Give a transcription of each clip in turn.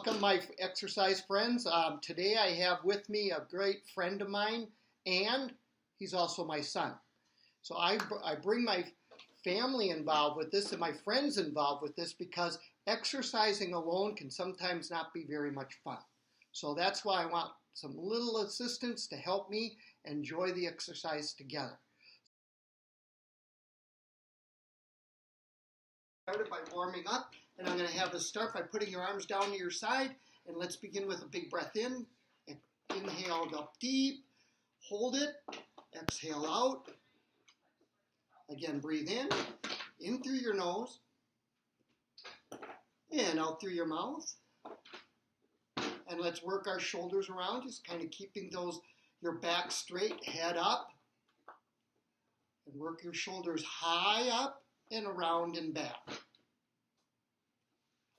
Welcome, my exercise friends. Today I have with me a great friend of mine, and he's also my son. So I bring my family involved with this and my friends involved with this because exercising alone can sometimes not be very much fun. So that's why I want some little assistance to help me enjoy the exercise together. Started by warming up, and I'm going to have us start by putting your arms down to your side, and let's begin with a big breath in. Inhale up deep, hold it, exhale out. Again, breathe in through your nose, and out through your mouth. And let's work our shoulders around, just kind of keeping your back straight, head up, and work your shoulders high up and around and back.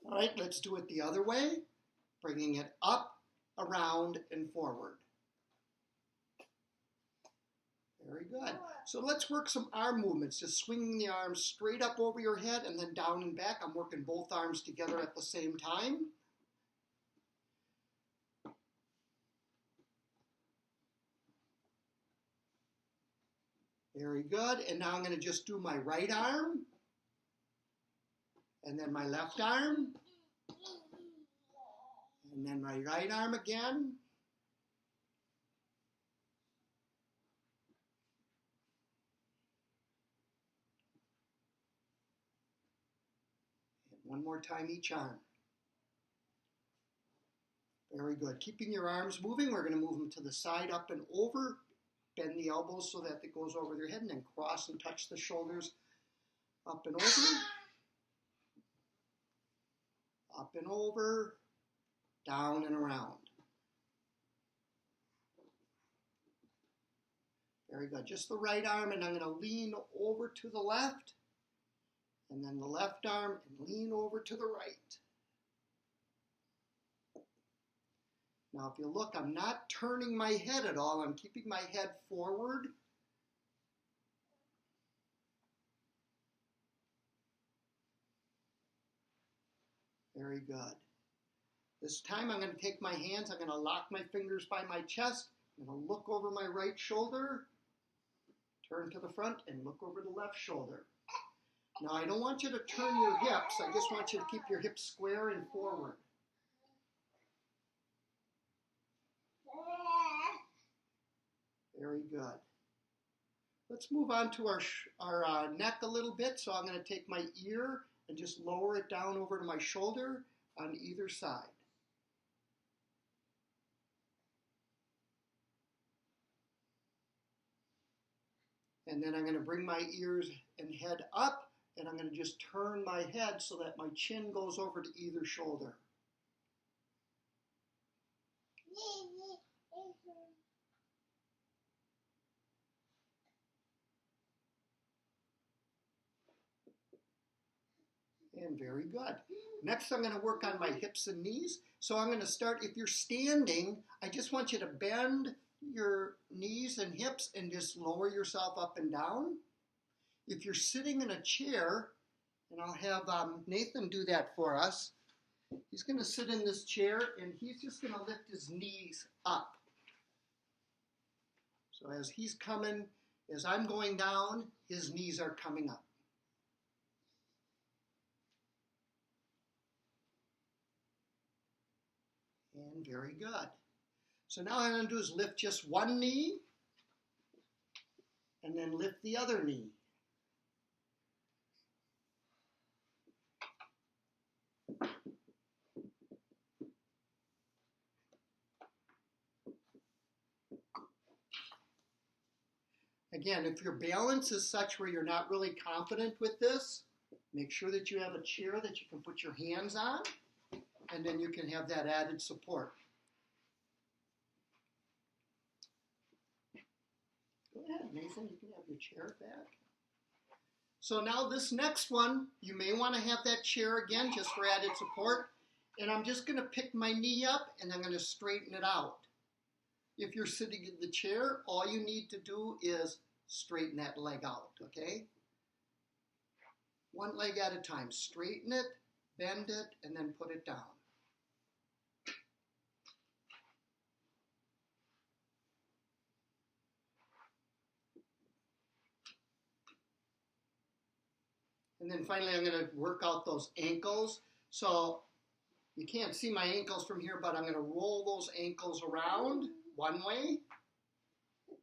All right, let's do it the other way, bringing it up, around, and forward. Very good. So let's work some arm movements, just swinging the arms straight up over your head and then down and back. I'm working both arms together at the same time. Very good. And now I'm going to just do my right arm and then my left arm and then my right arm again. And one more time each arm. Very good. Keeping your arms moving, we're going to move them to the side, up and over. Bend the elbows so that it goes over your head, and then cross and touch the shoulders up and over. Up and over, down and around. Very good. Just the right arm, and I'm going to lean over to the left, and then the left arm, and lean over to the right. Now, if you look, I'm not turning my head at all. I'm keeping my head forward. Very good. This time I'm going to take my hands, I'm going to lock my fingers by my chest. I'm going to look over my right shoulder, turn to the front, and look over the left shoulder. Now, I don't want you to turn your hips. I just want you to keep your hips square and forward. Very good. Let's move on to our neck a little bit. So I'm going to take my ear and just lower it down over to my shoulder on either side. And then I'm going to bring my ears and head up, and I'm going to just turn my head so that my chin goes over to either shoulder. And very good. Next, I'm going to work on my hips and knees. So I'm going to start, if you're standing, I just want you to bend your knees and hips and just lower yourself up and down. If you're sitting in a chair, and I'll have Nathan do that for us. He's going to sit in this chair, and he's just going to lift his knees up. So as he's coming, as I'm going down, his knees are coming up. And very good. So now what I'm going to do is lift just one knee and then lift the other knee. Again, if your balance is such where you're not really confident with this, make sure that you have a chair that you can put your hands on, and then you can have that added support. Go ahead, Nathan, you can have your chair back. So now this next one, you may want to have that chair again just for added support. And I'm just going to pick my knee up and I'm going to straighten it out. If you're sitting in the chair, all you need to do is straighten that leg out, okay? One leg at a time. Straighten it, bend it, and then put it down. And then finally, I'm going to work out those ankles. So you can't see my ankles from here, but I'm going to roll those ankles around one way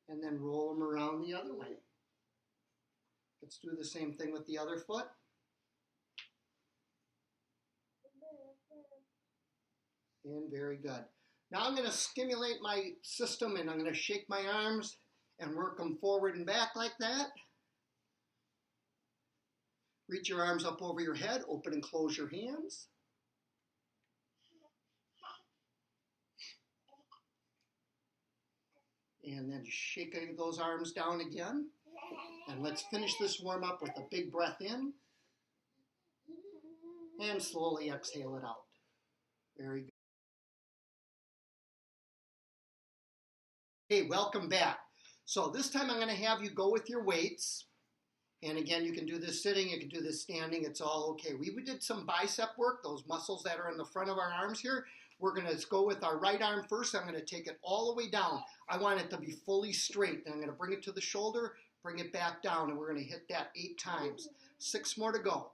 and then roll them around the other way. Let's do the same thing with the other foot. And very good. Now I'm going to stimulate my system, and I'm going to shake my arms and work them forward and back like that. Reach your arms up over your head, open and close your hands. And then shake those arms down again. And let's finish this warm up with a big breath in. And slowly exhale it out. Very good. Hey, welcome back. So this time I'm going to have you go with your weights. And again, you can do this sitting, you can do this standing, it's all okay. We did some bicep work, those muscles that are in the front of our arms here. We're going to go with our right arm first. I'm going to take it all the way down. I want it to be fully straight. Then I'm going to bring it to the shoulder, bring it back down, and we're going to hit that 8 times. 6 more to go.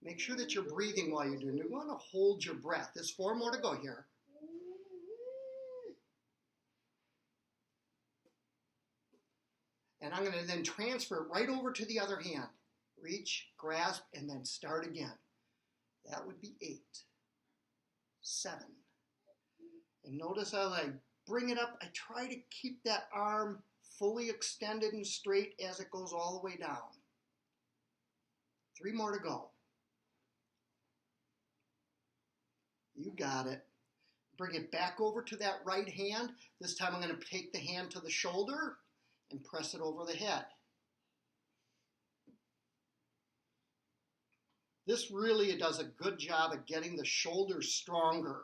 Make sure that you're breathing while you're doing it. You want to hold your breath. There's 4 more to go here. And I'm going to then transfer it right over to the other hand. Reach, grasp, and then start again. That would be 8, 7. And notice as I bring it up, I try to keep that arm fully extended and straight as it goes all the way down. 3 more to go. You got it. Bring it back over to that right hand. This time I'm going to take the hand to the shoulder and press it over the head. This really does a good job of getting the shoulders stronger.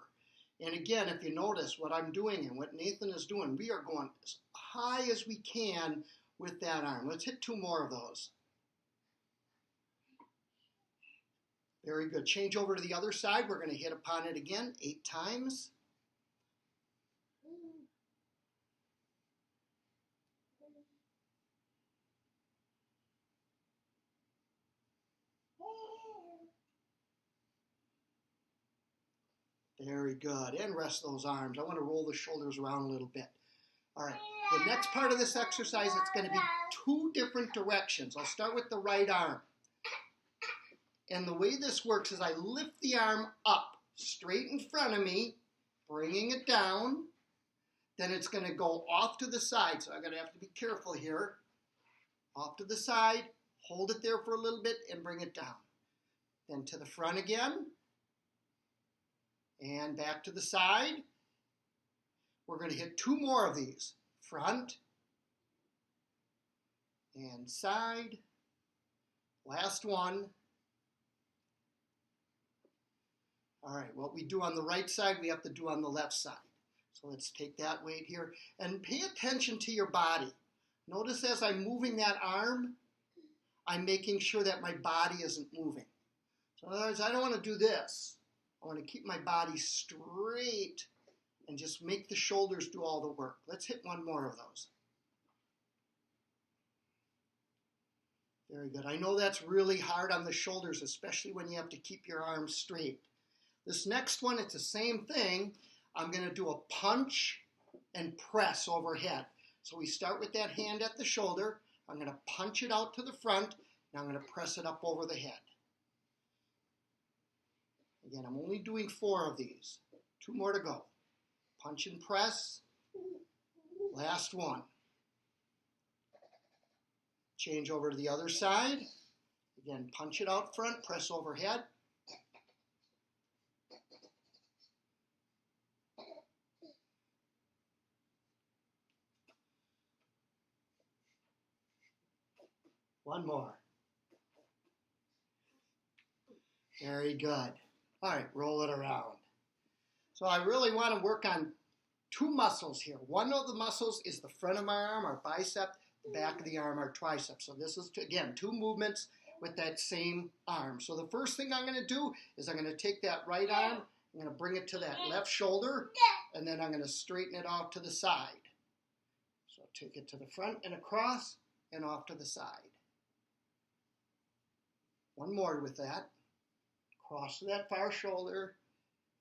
And again, if you notice what I'm doing and what Nathan is doing, we are going as high as we can with that arm. Let's hit 2 more of those. Very good. Change over to the other side. We're going to hit upon it again 8 times. Very good. And rest those arms. I want to roll the shoulders around a little bit. All right. The next part of this exercise, it's going to be 2 different directions. I'll start with the right arm. And the way this works is I lift the arm up straight in front of me, bringing it down. Then it's going to go off to the side. So I'm going to have to be careful here. Off to the side, hold it there for a little bit, and bring it down. Then to the front again. And back to the side. We're going to hit 2 more of these. Front and side. Last one. All right, what we do on the right side, we have to do on the left side. So let's take that weight here. And pay attention to your body. Notice as I'm moving that arm, I'm making sure that my body isn't moving. So in other words, I don't want to do this. I want to keep my body straight and just make the shoulders do all the work. Let's hit 1 more of those. Very good. I know that's really hard on the shoulders, especially when you have to keep your arms straight. This next one, it's the same thing. I'm going to do a punch and press overhead. So we start with that hand at the shoulder. I'm going to punch it out to the front, and I'm going to press it up over the head. Again, I'm only doing 4 of these. 2 more to go. Punch and press. Last one. Change over to the other side. Again, punch it out front, press overhead. One more. Very good. All right, roll it around. So I really want to work on 2 muscles here. One of the muscles is the front of my arm, our bicep, the back of the arm, our tricep. So this is, again, 2 movements with that same arm. So the first thing I'm going to do is I'm going to take that right arm, I'm going to bring it to that left shoulder, and then I'm going to straighten it off to the side. So take it to the front and across and off to the side. One more with that. Cross to that far shoulder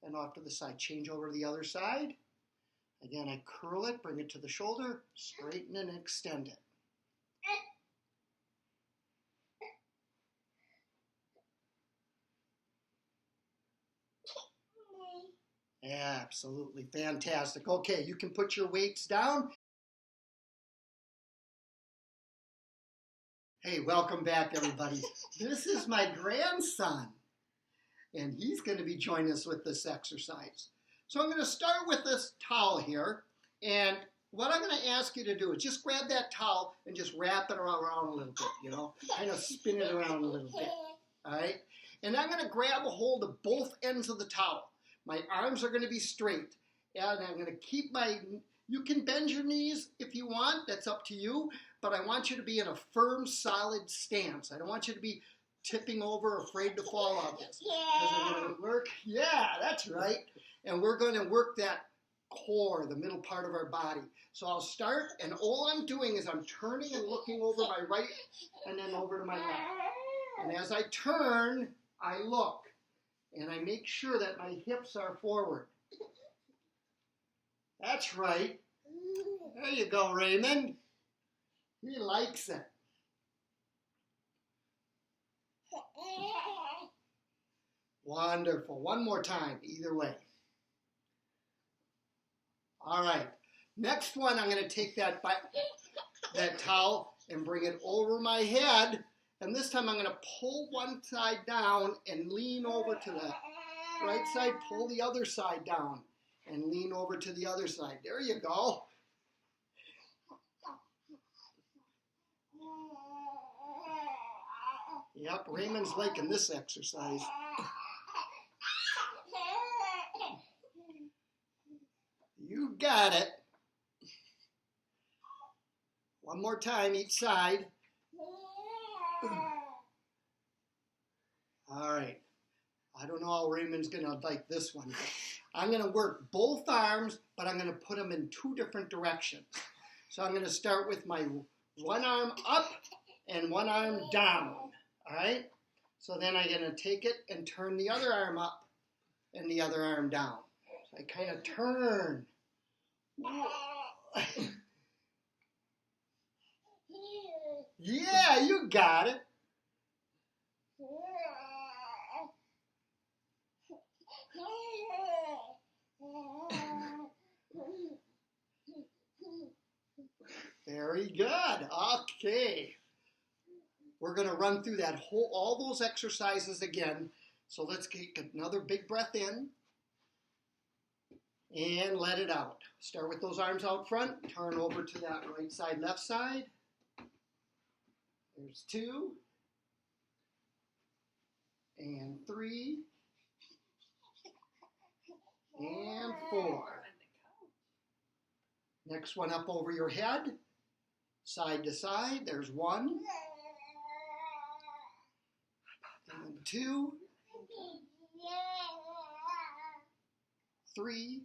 and off to the side. Change over to the other side. Again, I curl it, bring it to the shoulder, straighten and extend it. Absolutely fantastic. Okay, you can put your weights down. Hey, welcome back, everybody. This is my grandson, and he's going to be joining us with this exercise. So I'm going to start with this towel here, and what I'm going to ask you to do is just grab that towel and just wrap it around a little bit, kind of spin it around a little bit, all right? And I'm going to grab a hold of both ends of the towel. My arms are going to be straight, and I'm going to keep you can bend your knees if you want, that's up to you, but I want you to be in a firm, solid stance. I don't want you to be tipping over, afraid to fall off this. Yeah, that's right. And we're going to work that core, the middle part of our body. So I'll start, and all I'm doing is I'm turning and looking over my right and then over to my left. And as I turn, I look, and I make sure that my hips are forward. That's right. There you go, Raymond. He likes it. Wonderful. One more time, either way. All right. Next one, I'm going to take that towel and bring it over my head. And this time I'm going to pull one side down and lean over to the right side. Pull the other side down and lean over to the other side. There you go. Yep, Raymond's liking this exercise. You got it. One more time each side. All right. I don't know how Raymond's going to like this one. I'm going to work both arms, but I'm going to put them in two different directions. So I'm going to start with my one arm up and one arm down. All right? So then I'm going to take it and turn the other arm up and the other arm down. So I kind of turn. Yeah, you got it. Very good. Okay. We're going to run through all those exercises again. So let's take another big breath in and let it out. Start with those arms out front. Turn over to that right side, left side. There's 2 and 3 and 4. Next one up over your head, side to side. There's 1 and 2, 3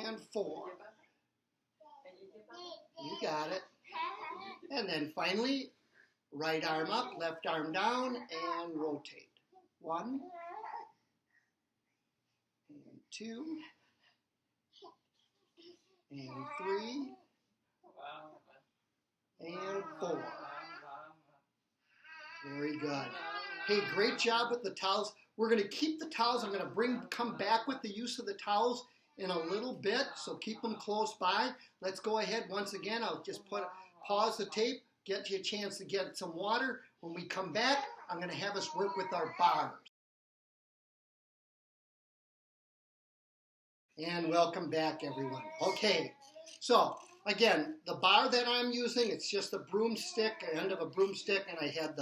and 4. You got it. And then finally, right arm up, left arm down, and rotate. 1 and 2 and 3 and 4. Very good. Hey, great job with the towels. We're going to keep the towels. I'm going to come back with the use of the towels in a little bit, so keep them close by. Let's go ahead once again. I'll just pause the tape, get you a chance to get some water. When we come back, I'm going to have us work with our bars. And welcome back, everyone. Okay, so again, the bar that I'm using, it's just a broomstick, end of a broomstick, and I had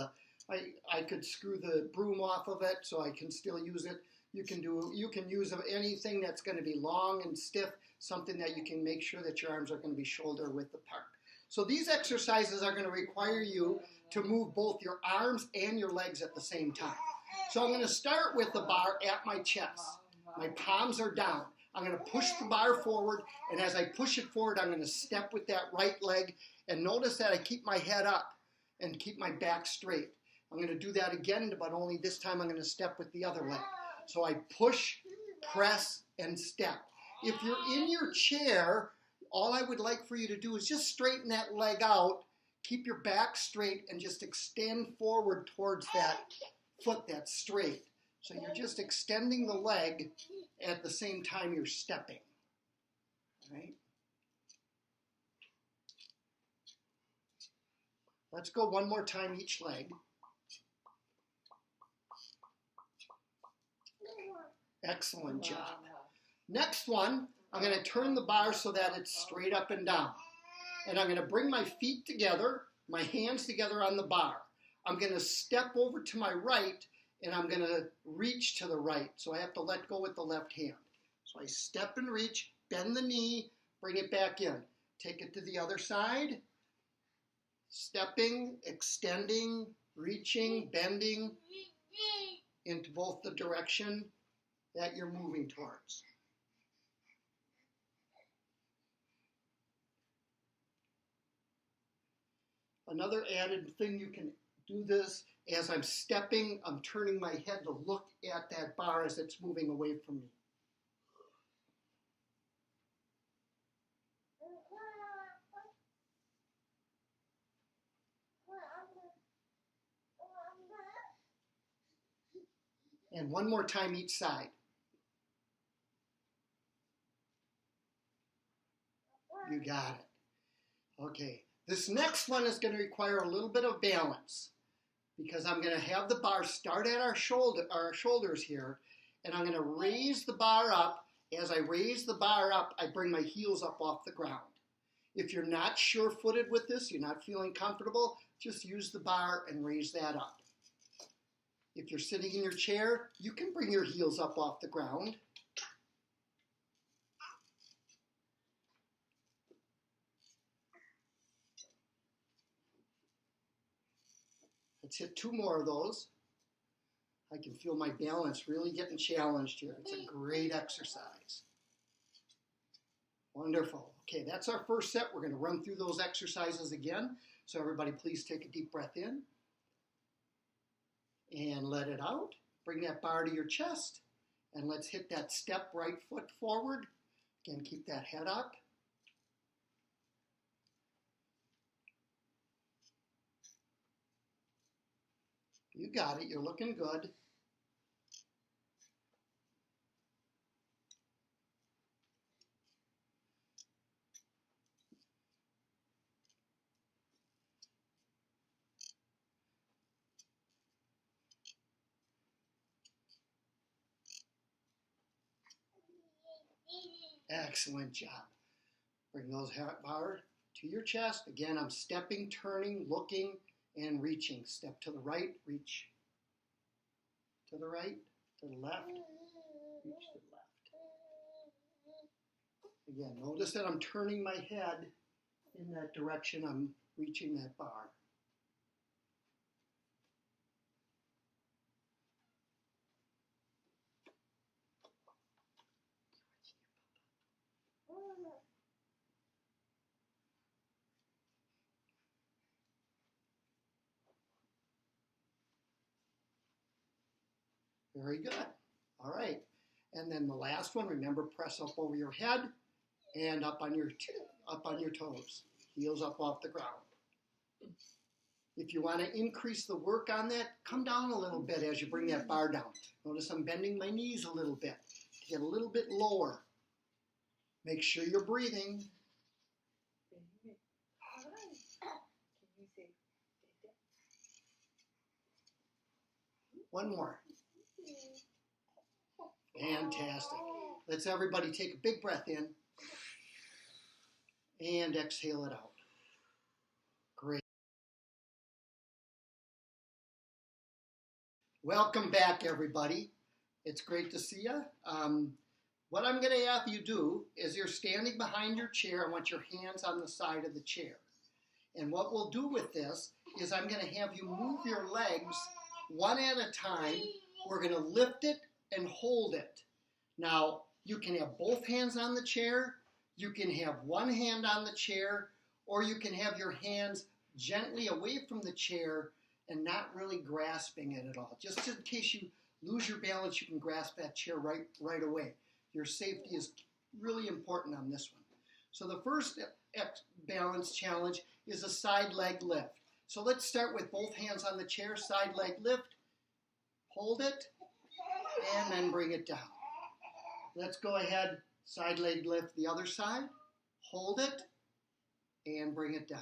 I could screw the broom off of it, so I can still use it. You can use anything that's going to be long and stiff, something that you can make sure that your arms are going to be shoulder width apart. So these exercises are going to require you to move both your arms and your legs at the same time. So I'm going to start with the bar at my chest. My palms are down. I'm going to push the bar forward, and as I push it forward, I'm going to step with that right leg, and notice that I keep my head up. and keep my back straight. I'm going to do that again, but only this time I'm going to step with the other leg. So I push, press, and step. If you're in your chair, all I would like for you to do is just straighten that leg out, keep your back straight, and just extend forward towards that foot that's straight. So you're just extending the leg at the same time you're stepping. All right? Let's go one more time each leg. Excellent job. Next one, I'm going to turn the bar so that it's straight up and down. And I'm going to bring my feet together, my hands together on the bar. I'm going to step over to my right, and I'm going to reach to the right. So I have to let go with the left hand. So I step and reach, bend the knee, bring it back in. Take it to the other side. Stepping, extending, reaching, bending into both the direction that you're moving towards. Another added thing, you can do this as I'm stepping, I'm turning my head to look at that bar as it's moving away from me. And one more time each side. You got it. Okay, this next one is going to require a little bit of balance because I'm going to have the bar start at our shoulders here, and I'm going to raise the bar up. As I raise the bar up, I bring my heels up off the ground. If you're not sure-footed with this, you're not feeling comfortable, just use the bar and raise that up. If you're sitting in your chair, you can bring your heels up off the ground. Let's hit 2 more of those. I can feel my balance really getting challenged here. It's a great exercise. Wonderful. Okay, that's our first set. We're going to run through those exercises again. So everybody please take a deep breath in. And let it out. Bring that bar to your chest. And let's hit that step right foot forward. Again, keep that head up. You got it. You're looking good. Excellent job. Bring those bars to your chest. Again, I'm stepping, turning, looking, and reaching. Step to the right, reach to the right, to the left, reach to the left. Again, notice that I'm turning my head in that direction. I'm reaching that bar. Very good. All right. And then the last one, remember, press up over your head and up on your toes. Heels up off the ground. If you want to increase the work on that, come down a little bit as you bring that bar down. Notice I'm bending my knees a little bit to get a little bit lower. Make sure you're breathing. One more. Fantastic. Let's everybody take a big breath in and exhale it out. Great. Welcome back, everybody. It's great to see you. What I'm going to have you do is you're standing behind your chair. I want your hands on the side of the chair. And what we'll do with this is I'm going to have you move your legs one at a time. We're going to lift it and hold it. Now, you can have both hands on the chair, you can have one hand on the chair, or you can have your hands gently away from the chair and not really grasping it at all. Just in case you lose your balance, you can grasp that chair right away. Your safety is really important on this one. So the first balance challenge is a side leg lift. So let's start with both hands on the chair, side leg lift, hold it, and then bring it down. Let's go ahead, side leg lift the other side, hold it, and bring it down.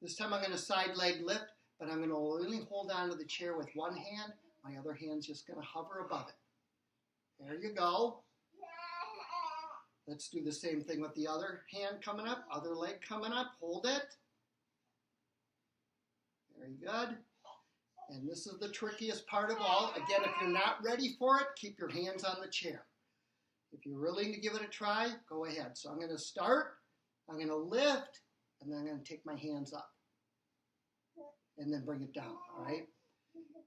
This time I'm going to side leg lift, but I'm going to only hold on to the chair with one hand. My other hand's just going to hover above it. There you go. Let's do the same thing with the other hand coming up, other leg coming up, hold it. Very good. And this is the trickiest part of all. Again, if you're not ready for it, keep your hands on the chair. If you're willing to give it a try, go ahead. So I'm going to start, I'm going to lift, and then I'm going to take my hands up. And then bring it down, all right?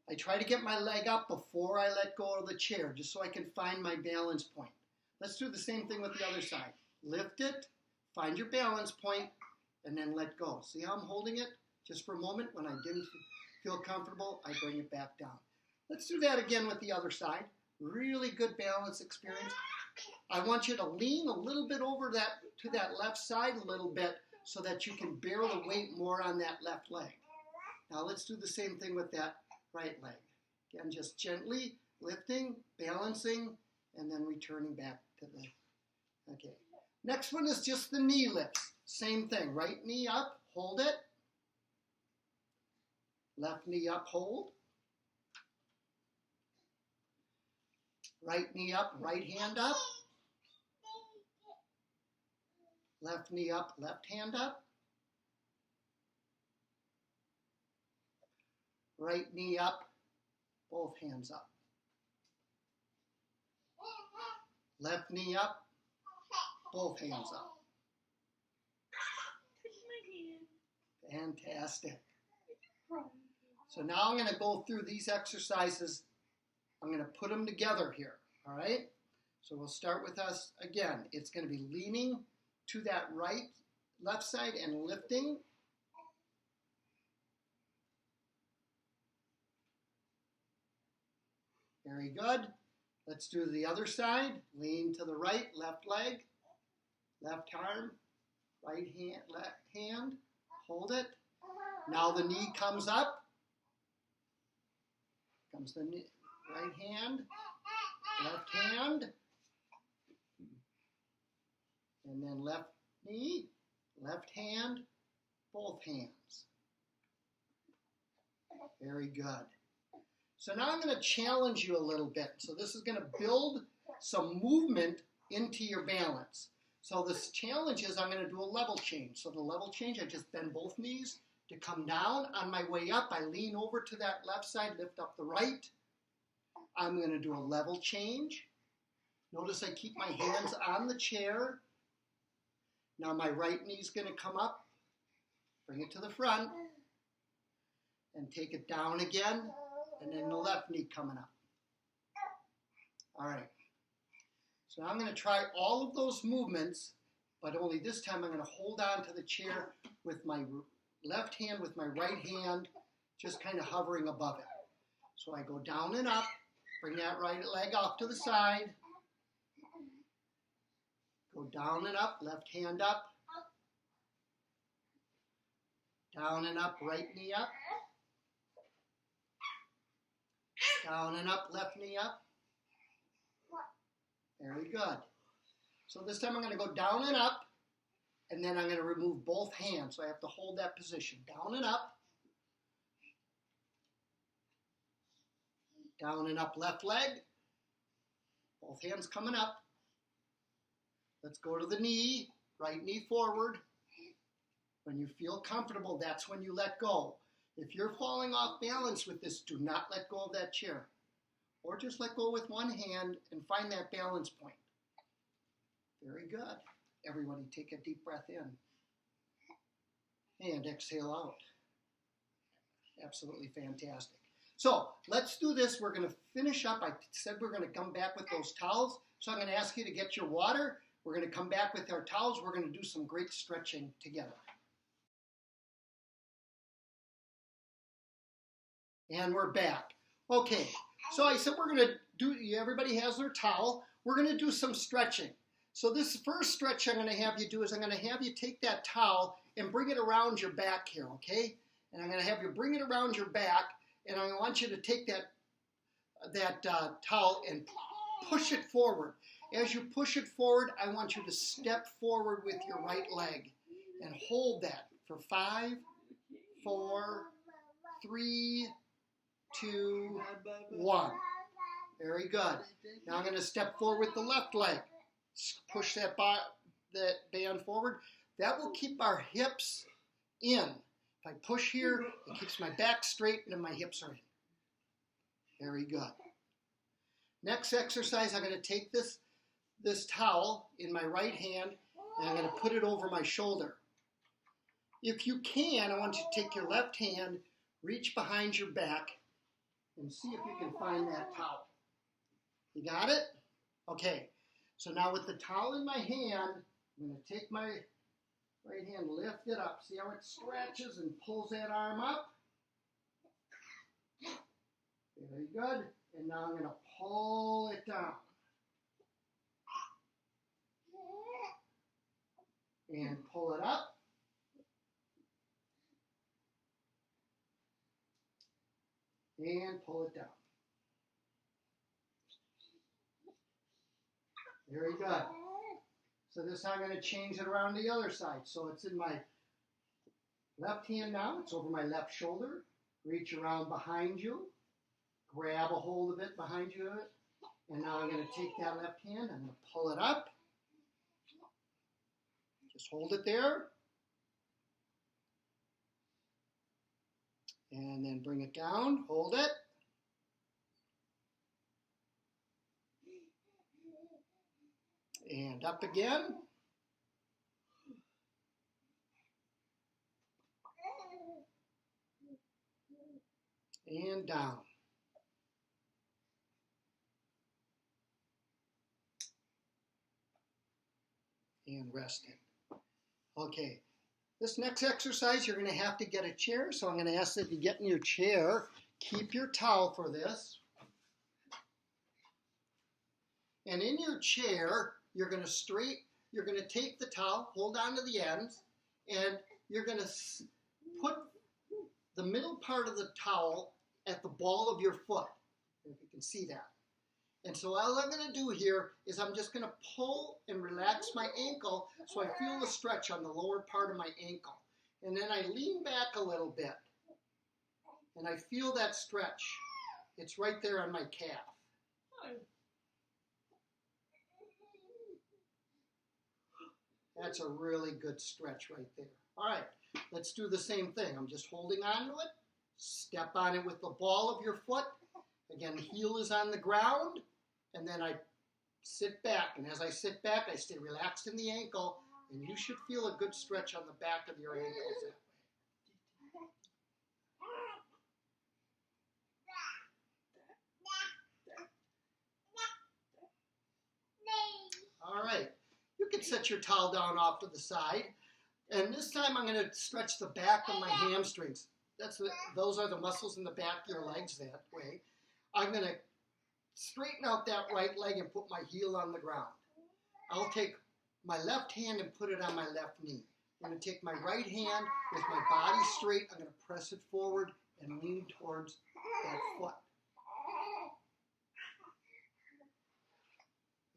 I try to get my leg up before I let go of the chair, just so I can find my balance point. Let's do the same thing with the other side. Lift it, find your balance point, and then let go. See how I'm holding it? Just for a moment. When I didn't feel comfortable, I bring it back down. Let's do that again with the other side. Really good balance experience. I want you to lean a little bit over to that left side a little bit so that you can bear the weight more on that left leg. Now let's do the same thing with that right leg. Again, just gently lifting, balancing, and then returning back to the, okay. Next one is just the knee lifts. Same thing, right knee up, hold it. Left knee up, hold. Right knee up, right hand up. Left knee up, left hand up. Right knee up, both hands up. Left knee up, both hands up. Fantastic. So now I'm going to go through these exercises. I'm going to put them together here, all right? So we'll start with us again. It's going to be leaning to that left side and lifting. Very good. Let's do the other side. Lean to the right, left leg, left arm, right hand, left hand. Hold it. Now the knee comes up. Comes the knee, right hand, left hand, and then left knee, left hand, both hands. Very good. So now I'm going to challenge you a little bit. So this is going to build some movement into your balance. So this challenge is I'm going to do a level change. So the level change, I just bend both knees to come down. On my way up, I lean over to that left side, lift up the right. I'm going to do a level change. Notice I keep my hands on the chair. Now my right knee is going to come up, bring it to the front, and take it down again, and then the left knee coming up. All right. So I'm going to try all of those movements, but only this time I'm going to hold on to the chair with my left hand with my right hand, just kind of hovering above it. So I go down and up, bring that right leg off to the side, go down and up, left hand up, down and up, right knee up, down and up, left knee up. Very good. So this time I'm going to go down and up, and then I'm going to remove both hands. So I have to hold that position. Down and up. Down and up, left leg. Both hands coming up. Let's go to the knee. Right knee forward. When you feel comfortable, that's when you let go. If you're falling off balance with this, do not let go of that chair. Or just let go with one hand and find that balance point. Very good. Everybody take a deep breath in. And exhale out. Absolutely fantastic. So let's do this. We're going to finish up. I said we're going to come back with those towels. So I'm going to ask you to get your water. We're going to come back with our towels. We're going to do some great stretching together. And we're back. Okay, so I said we're going to do, everybody has their towel. We're going to do some stretching. So this first stretch I'm going to have you do is I'm going to have you take that towel and bring it around your back here, okay? And I'm going to have you bring it around your back, and I want you to take that towel and push it forward. As you push it forward, I want you to step forward with your right leg and hold that for 5, 4, 3, 2, 1. Very good. Now I'm going to step forward with the left leg. Push that band forward. That will keep our hips in. If I push here, it keeps my back straight and my hips are in. Very good. Next exercise, I'm going to take this towel in my right hand and I'm going to put it over my shoulder. If you can, I want you to take your left hand, reach behind your back, and see if you can find that towel. You got it? Okay. So now with the towel in my hand, I'm going to take my right hand, lift it up. See how it stretches and pulls that arm up? Very good. And now I'm going to pull it down. And pull it up. And pull it down. Very good. So this time I'm going to change it around the other side. So it's in my left hand now. It's over my left shoulder. Reach around behind you. Grab a hold of it behind you. And now I'm going to take that left hand. I'm going to pull it up. Just hold it there. And then bring it down. Hold it. And up again. And down. And rest it. Okay. This next exercise, you're going to have to get a chair. So I'm going to ask that you get in your chair. Keep your towel for this. And in your chair, you're going to take the towel, hold on to the ends, and you're going to put the middle part of the towel at the ball of your foot, if you can see that. And so all I'm going to do here is I'm just going to pull and relax my ankle so I feel the stretch on the lower part of my ankle. And then I lean back a little bit, and I feel that stretch. It's right there on my calf. That's a really good stretch right there. All right, let's do the same thing. I'm just holding on to it. Step on it with the ball of your foot. Again, heel is on the ground. And then I sit back. And as I sit back, I stay relaxed in the ankle. And you should feel a good stretch on the back of your ankles that way. All right. You can set your towel down off to the side. And this time I'm going to stretch the back of my hamstrings. Those are the muscles in the back of your legs that way. I'm going to straighten out that right leg and put my heel on the ground. I'll take my left hand and put it on my left knee. I'm going to take my right hand with my body straight. I'm going to press it forward and lean towards that foot.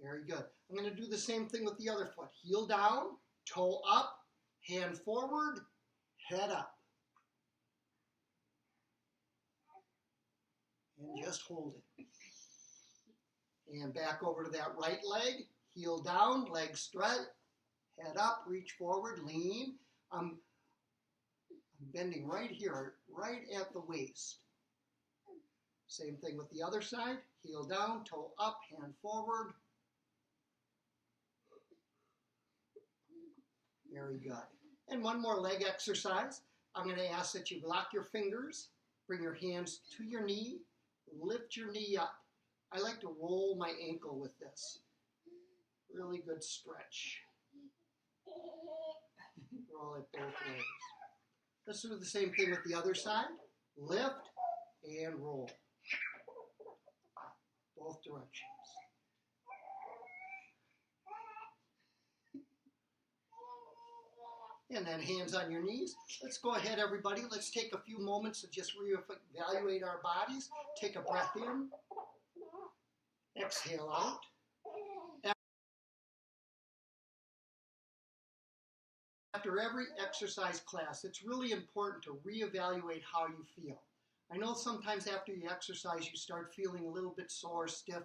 Very good. I'm going to do the same thing with the other foot. Heel down, toe up, hand forward, head up. And just hold it. And back over to that right leg, heel down, leg straight, head up, reach forward, lean. I'm bending right here, right at the waist. Same thing with the other side, heel down, toe up, hand forward. Very good. And one more leg exercise. I'm going to ask that you lock your fingers, bring your hands to your knee, lift your knee up. I like to roll my ankle with this. Really good stretch. Roll it both ways. Let's do the same thing with the other side. Lift and roll. Both directions. And then hands on your knees. Let's go ahead, everybody. Let's take a few moments to just reevaluate our bodies. Take a breath in. Exhale out. After every exercise class, it's really important to reevaluate how you feel. I know sometimes after you exercise, you start feeling a little bit sore, stiff.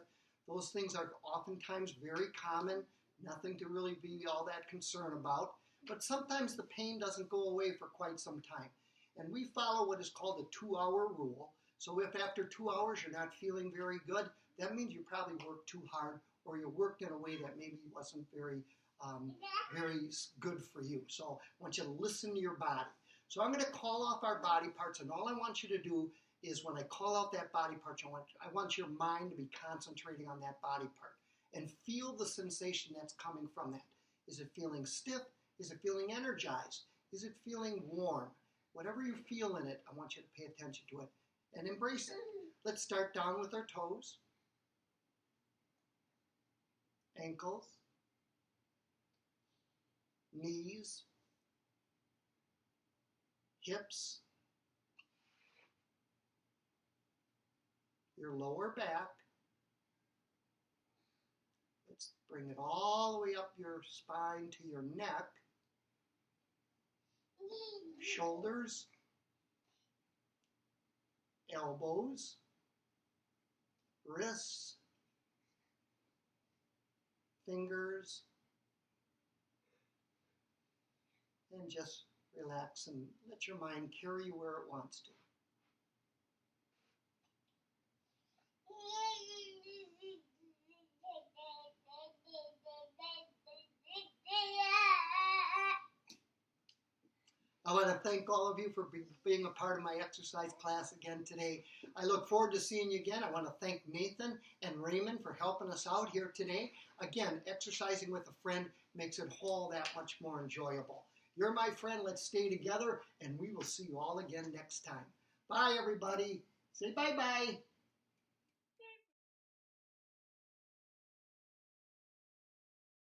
Those things are oftentimes very common, nothing to really be all that concerned about. But sometimes the pain doesn't go away for quite some time. And we follow what is called the 2-hour rule. So if after 2 hours you're not feeling very good, that means you probably worked too hard or you worked in a way that maybe wasn't very good for you. So I want you to listen to your body. So I'm going to call off our body parts, and all I want you to do is when I call out that body part, I want your mind to be concentrating on that body part and feel the sensation that's coming from that. Is it feeling stiff? Is it feeling energized? Is it feeling warm? Whatever you feel in it, I want you to pay attention to it and embrace it. Let's start down with our toes, ankles, knees, hips, your lower back. Let's bring it all the way up your spine to your neck, shoulders, elbows, wrists, fingers, and just relax and let your mind carry you where it wants to. I want to thank all of you for being a part of my exercise class again today. I look forward to seeing you again. I want to thank Nathan and Raymond for helping us out here today. Again, exercising with a friend makes it all that much more enjoyable. You're my friend. Let's stay together, and we will see you all again next time. Bye, everybody. Say bye-bye.